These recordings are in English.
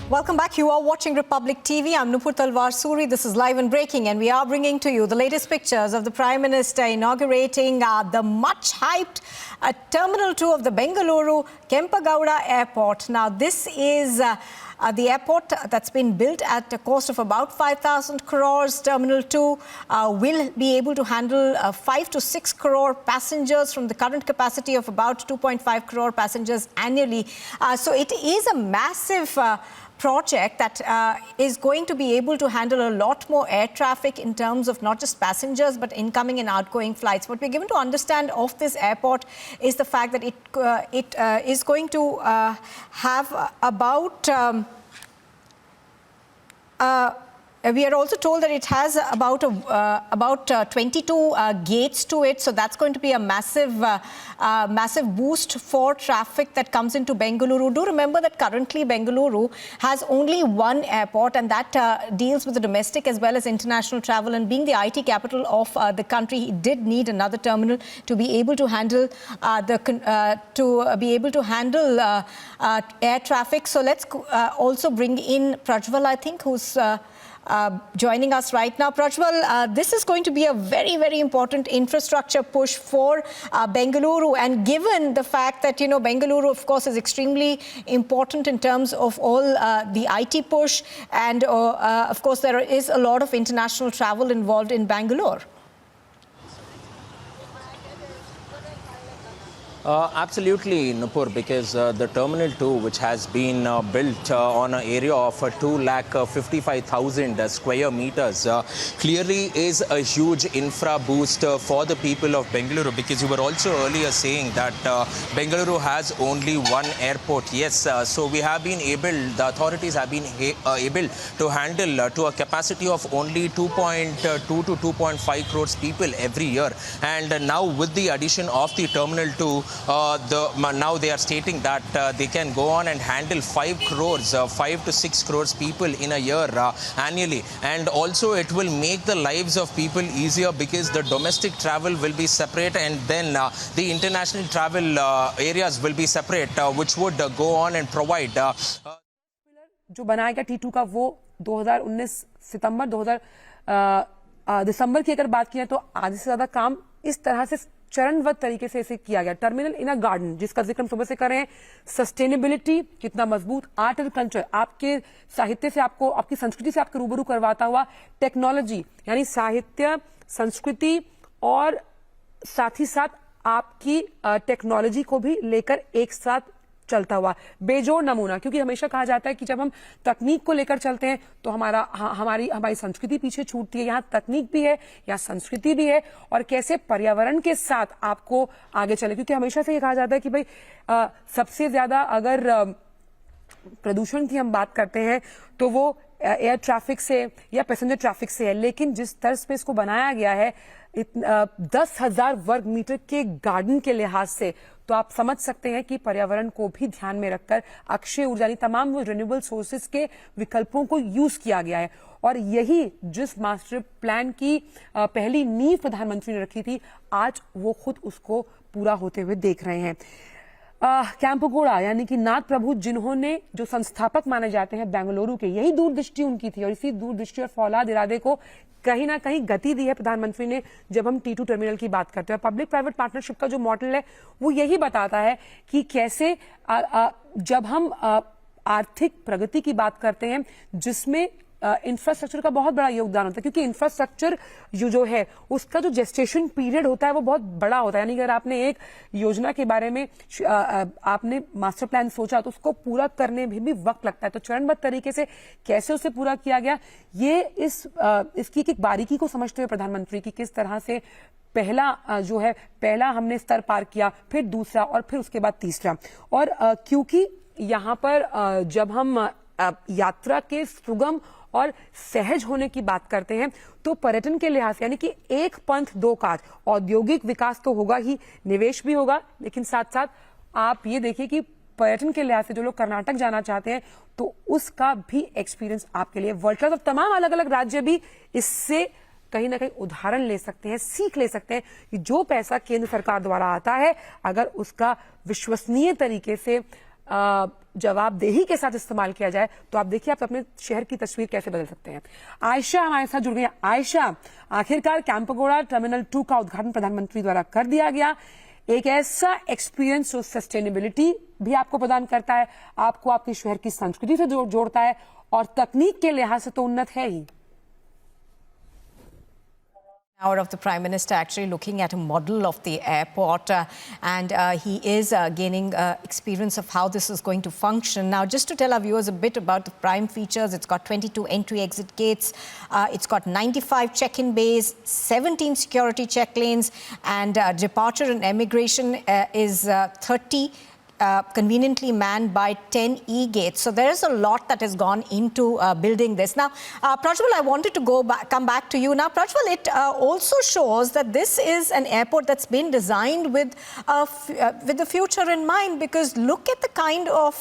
Welcome back. You are watching Republic TV. I'm Nupur Talwar Suri. This is Live and Breaking, and we are bringing to you the latest pictures of the Prime Minister inaugurating the much-hyped Terminal 2 of the Bengaluru Kempegowda Airport. Now, this is the airport that's been built at a cost of about 5,000 crores. Terminal 2 will be able to handle 5 to 6 crore passengers from the current capacity of about 2.5 crore passengers annually. So it is a massive project that is going to be able to handle a lot more air traffic in terms of not just passengers but incoming and outgoing flights. What we're given to understand of this airport is the fact that it is going to have about we are also told that it has about 22 gates to it, so that's going to be a massive boost for traffic that comes into Bengaluru. Do remember that currently Bengaluru has only one airport, and that deals with the domestic as well as international travel. And being the IT capital of the country, it did need another terminal to be able to handle air traffic. So let's also bring in Prajwal, I think, who's joining us right now. Prajwal, this is going to be a very, very important infrastructure push for Bengaluru. And given the fact that, you know, Bengaluru, of course, is extremely important in terms of all the IT push. And, of course, there is a lot of international travel involved in Bangalore. Absolutely, Nupur, because the Terminal 2, which has been built on an area of 2,55,000 square meters, clearly is a huge infra boost for the people of Bengaluru, because you were also earlier saying that Bengaluru has only one airport. Yes, so we have been able, the authorities have been able to handle to a capacity of only 2.2 to 2.5 crores people every year. And now with the addition of the Terminal 2, now they are stating that they can go on and handle 5 to 6 crores people in a year annually. And also it will make the lives of people easier, because the domestic travel will be separate, and then the international travel areas will be separate, which would go on and provide. जो बनाया गया T2 का वो 2019 दिसंबर की अगर बात की तो आधे से ज्यादा काम इस तरह से चरणबद्ध तरीके से इसे किया गया। टर्मिनल इन अ गार्डन, जिसका जिक्र हम सुबह से कर रहे हैं। सस्टेनेबिलिटी कितना मजबूत, आर्ट एंड कल्चर, आपके साहित्य से आपको, आपकी संस्कृति से आपको रूबरू करवाता हुआ, टेक्नोलॉजी यानी साहित्य, संस्कृति और साथ ही साथ आपकी टेक्नोलॉजी को भी लेकर एक साथ चलता हुआ बेजोड़ नमूना। क्योंकि हमेशा कहा जाता है कि जब हम तकनीक को लेकर चलते हैं तो हमारी संस्कृति पीछे छूटती है। यहाँ तकनीक भी है, यहाँ संस्कृति भी है, और कैसे पर्यावरण के साथ आपको आगे चले। क्योंकि हमेशा से ये कहा जाता है कि भाई सबसे ज्यादा अगर प्रदूषण की हम बात करते हैं तो वो एयर ट्रैफिक से या पैसेंजर ट्रैफिक से है, लेकिन जिस तर्ज पे इसको बनाया गया है 10,000 वर्ग मीटर के गार्डन के लिहाज से, तो आप समझ सकते हैं कि पर्यावरण को भी ध्यान में रखकर अक्षय ऊर्जा तमाम वो रिन्यूएबल सोर्सेज के विकल्पों को यूज किया गया है। और यही जिस मास्टर प्लान की पहली नींव प्रधानमंत्री ने रखी थी, आज वो खुद उसको पूरा होते हुए देख रहे हैं। कैंपेगौड़ा यानी कि नाथ प्रभु, जिन्होंने जो संस्थापक माने जाते हैं बेंगलुरु के, यही दूरदृष्टि उनकी थी, और इसी दूरदृष्टि और फौलाद इरादे को कहीं ना कहीं गति दी है प्रधानमंत्री ने। जब हम T2 टर्मिनल की बात करते हैं, पब्लिक प्राइवेट पार्टनरशिप का जो मॉडल है वो यही बताता है कि कैसे जब हम आर्थिक प्रगति की बात करते हैं जिसमें इंफ्रास्ट्रक्चर का बहुत बड़ा योगदान होता है, क्योंकि इंफ्रास्ट्रक्चर जो है उसका जो जेस्टेशन पीरियड होता है वो बहुत बड़ा होता है। यानी अगर आपने एक योजना के बारे में आपने मास्टर प्लान सोचा तो उसको पूरा करने में भी वक्त लगता है। तो चरणबद्ध तरीके से कैसे उसे पूरा किया गया, ये इसकी एक बारीकी को समझते हुए प्रधानमंत्री की किस तरह से पहला हमने स्तर पार किया, फिर दूसरा और फिर उसके बाद तीसरा। और क्योंकि यहाँ पर जब हम यात्रा के सुगम और सहज होने की बात करते हैं तो पर्यटन के लिहाज से, यानी कि एक पंथ दो काज, औद्योगिक विकास तो होगा ही, निवेश भी होगा, लेकिन साथ साथ आप ये देखिए कि पर्यटन के लिहाज से जो लोग कर्नाटक जाना चाहते हैं तो उसका भी एक्सपीरियंस आपके लिए वर्ल्ड क्लास। और तमाम अलग अलग राज्य भी इससे कहीं ना कहीं उदाहरण ले सकते हैं, सीख ले सकते हैं कि जो पैसा केंद्र सरकार द्वारा आता है, अगर उसका विश्वसनीय तरीके से जवाबदेही के साथ इस्तेमाल किया जाए तो आप देखिए आप अपने शहर की तस्वीर कैसे बदल सकते हैं। आयशा हमारे साथ जुड़ गई हैं। आयशा, आखिरकार कैंपेगौड़ा टर्मिनल 2 का उद्घाटन प्रधानमंत्री द्वारा कर दिया गया। एक ऐसा एक्सपीरियंस जो सस्टेनेबिलिटी भी आपको प्रदान करता है, आपको आपके शहर की संस्कृति से जोड़ता है और तकनीक के लिहाज से तो उन्नत है ही। Hour of the Prime Minister actually looking at a model of the airport and he is gaining experience of how this is going to function. Now, just to tell our viewers a bit about the prime features, it's got 22 entry-exit gates, it's got 95 check-in bays, 17 security check lanes, and departure and immigration is 30. Conveniently manned by 10 e-gates. So there is a lot that has gone into building this. Now, Prajwal, I wanted to come back to you. Now, Prajwal, it also shows that this is an airport that's been designed with the future in mind, because look at the kind of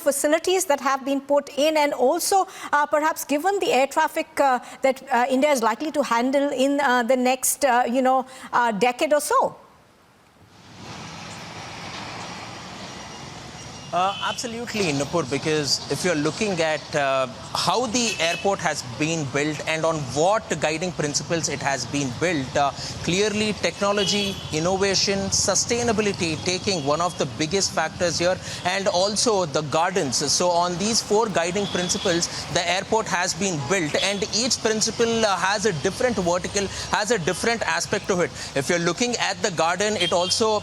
facilities that have been put in, and also perhaps given the air traffic that India is likely to handle in the next decade or so. Absolutely, Nupur, because if you're looking at how the airport has been built and on what guiding principles it has been built, clearly technology, innovation, sustainability taking one of the biggest factors here, and also the gardens. So on these 4 guiding principles, the airport has been built, and each principle has a different vertical, has a different aspect to it. If you're looking at the garden, it also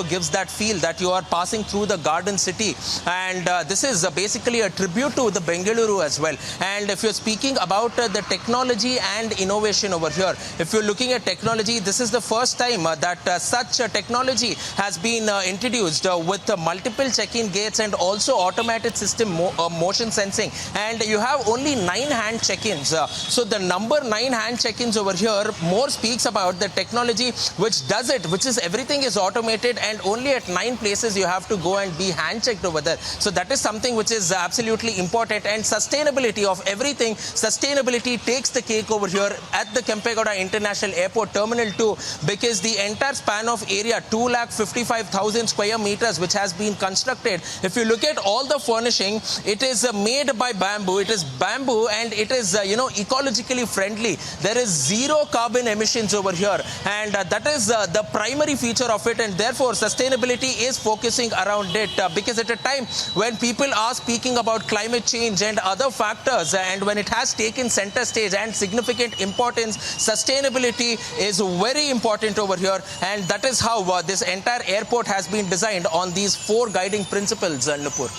gives that feel that you are passing through the garden city, and this is basically a tribute to the Bengaluru as well. And if you're speaking about the technology and innovation over here, if you're looking at technology, this is the first time that such technology has been introduced with multiple check-in gates and also automated system motion sensing, and you have only 9 hand check-ins. So the number 9 hand check-ins over here more speaks about the technology which does it, which is everything is automated, and only at 9 places you have to go and be hand checked over there. So that is something which is absolutely important, and sustainability of everything. Sustainability takes the cake over here at the Kempegowda International Airport Terminal 2, because the entire span of area, 255,000 square meters, which has been constructed. If you look at all the furnishing, it is made by bamboo. It is bamboo, and it is ecologically friendly. There is 0 carbon emissions over here, and that is the primary feature of it, and therefore sustainability is focusing around it. Because at a time when people are speaking about climate change and other factors, and when it has taken center stage and significant importance, sustainability is very important over here, and that is how this entire airport has been designed on these 4 guiding principles, Nupur.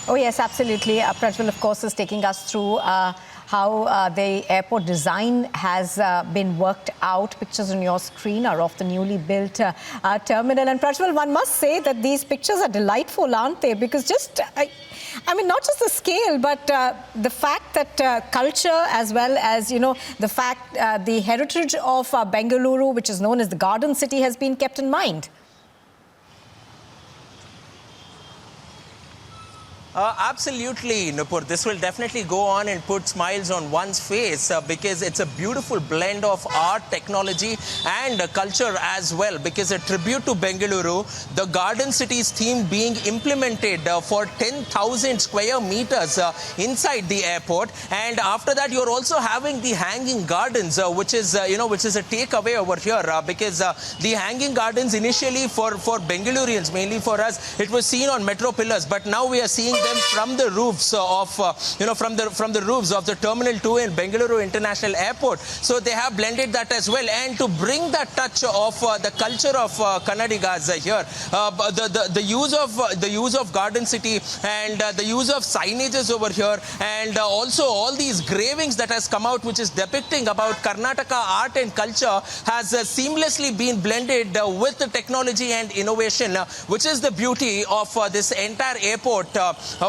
Oh yes, absolutely. Prajwal, of course, is taking us through how the airport design has been worked out. Pictures on your screen are of the newly built terminal. And Prajwal, one must say that these pictures are delightful, aren't they? Because just, I mean, not just the scale, but the fact that culture, as well as, the fact, the heritage of Bengaluru, which is known as the Garden City, has been kept in mind. Absolutely, Nupur. This will definitely go on and put smiles on one's face because it's a beautiful blend of art, technology and culture as well, because a tribute to Bengaluru, the Garden City's theme being implemented for 10,000 square meters inside the airport. And after that, you're also having the hanging gardens, which is a takeaway over here because the hanging gardens initially for Bengalurians, mainly for us, it was seen on metro pillars, but now we are seeing them from the roofs of from the roofs of the Terminal 2 in Bengaluru International Airport. So they have blended that as well, and to bring that touch of the culture of Kannadigas here, the use of Garden City and the use of signages over here, and also all these gravings that has come out, which is depicting about Karnataka art and culture, has seamlessly been blended with the technology and innovation, which is the beauty of this entire airport,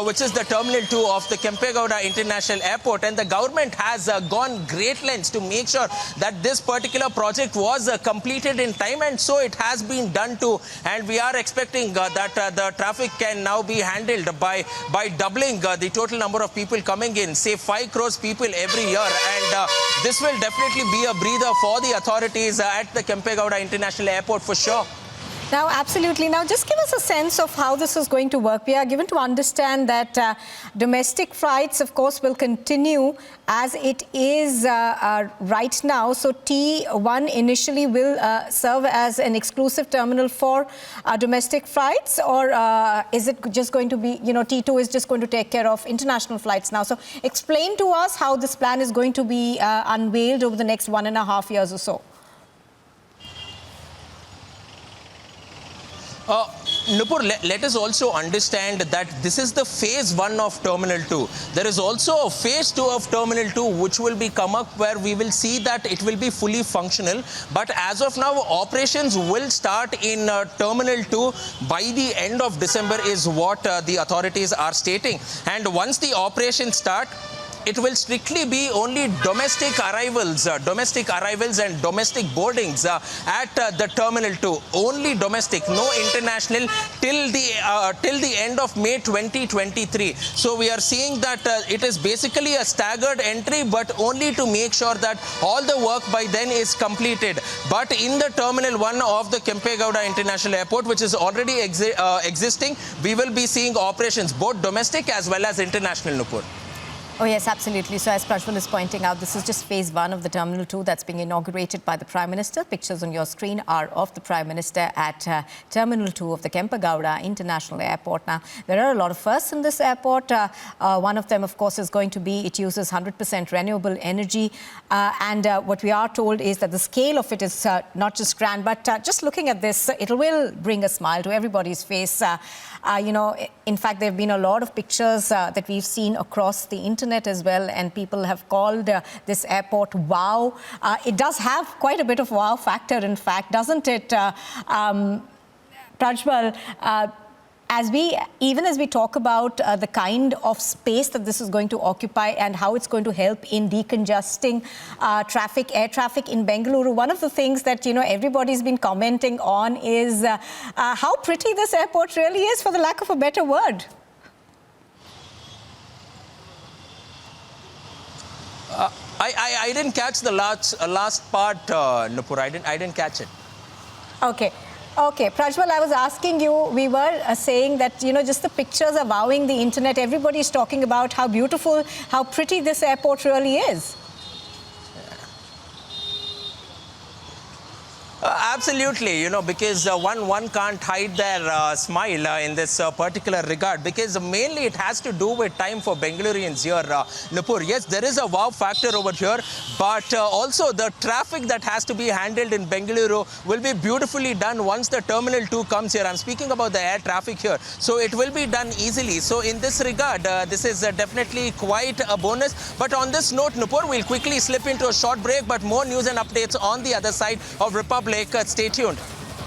which is the Terminal 2 of the Kempegowda International Airport. And the government has gone great lengths to make sure that this particular project was completed in time, and so it has been done too. And we are expecting that the traffic can now be handled by doubling the total number of people coming in, say 5 crores people every year. And this will definitely be a breather for the authorities at the Kempegowda International Airport for sure. Now, absolutely. Now, just give us a sense of how this is going to work. We are given to understand that domestic flights, of course, will continue as it is right now. So, T1 initially will serve as an exclusive terminal for domestic flights, or is it just going to be, T2 is just going to take care of international flights now? So, explain to us how this plan is going to be unveiled over the next 1.5 years or so. Nupur, let us also understand that this is the phase 1 of Terminal 2. There is also a phase 2 of Terminal 2 which will be come up where we will see that it will be fully functional. But as of now, operations will start in Terminal 2 by the end of December is what the authorities are stating. And once the operations start, it will strictly be only domestic arrivals and domestic boardings at the Terminal 2. Only domestic, no international till the end of May 2023. So we are seeing that it is basically a staggered entry, but only to make sure that all the work by then is completed. But in the Terminal 1 of the Kempegowda International Airport, which is already existing, we will be seeing operations both domestic as well as international, Nupur. Oh, yes, absolutely. So as Prajwal is pointing out, this is just phase 1 of the Terminal 2 that's being inaugurated by the Prime Minister. Pictures on your screen are of the Prime Minister at Terminal 2 of the Kempegowda International Airport. Now, there are a lot of firsts in this airport. One of them, of course, is going to be it uses 100% renewable energy. And what we are told is that the scale of it is not just grand, but just looking at this, it will bring a smile to everybody's face. In fact, there have been a lot of pictures that we've seen across the internet as well, and people have called this airport wow. It does have quite a bit of wow factor, in fact, doesn't it, Prajwal? Even as we talk about the kind of space that this is going to occupy and how it's going to help in decongesting air traffic in Bengaluru, one of the things that, everybody's been commenting on is how pretty this airport really is, for the lack of a better word. I didn't catch the last part, Nupur. I didn't catch it. Okay, Prajwal, I was asking you, we were saying that, just the pictures are wowing the internet. Everybody's talking about how beautiful, how pretty this airport really is. Absolutely, because one can't hide their smile in this particular regard, because mainly it has to do with time for Bengalurians here, Nupur. Yes, there is a wow factor over here, but also the traffic that has to be handled in Bengaluru will be beautifully done once the Terminal 2 comes here. I'm speaking about the air traffic here, so it will be done easily. So in this regard, this is definitely quite a bonus. But on this note, Nupur, we'll quickly slip into a short break, but more news and updates on the other side of Republic. Stay tuned.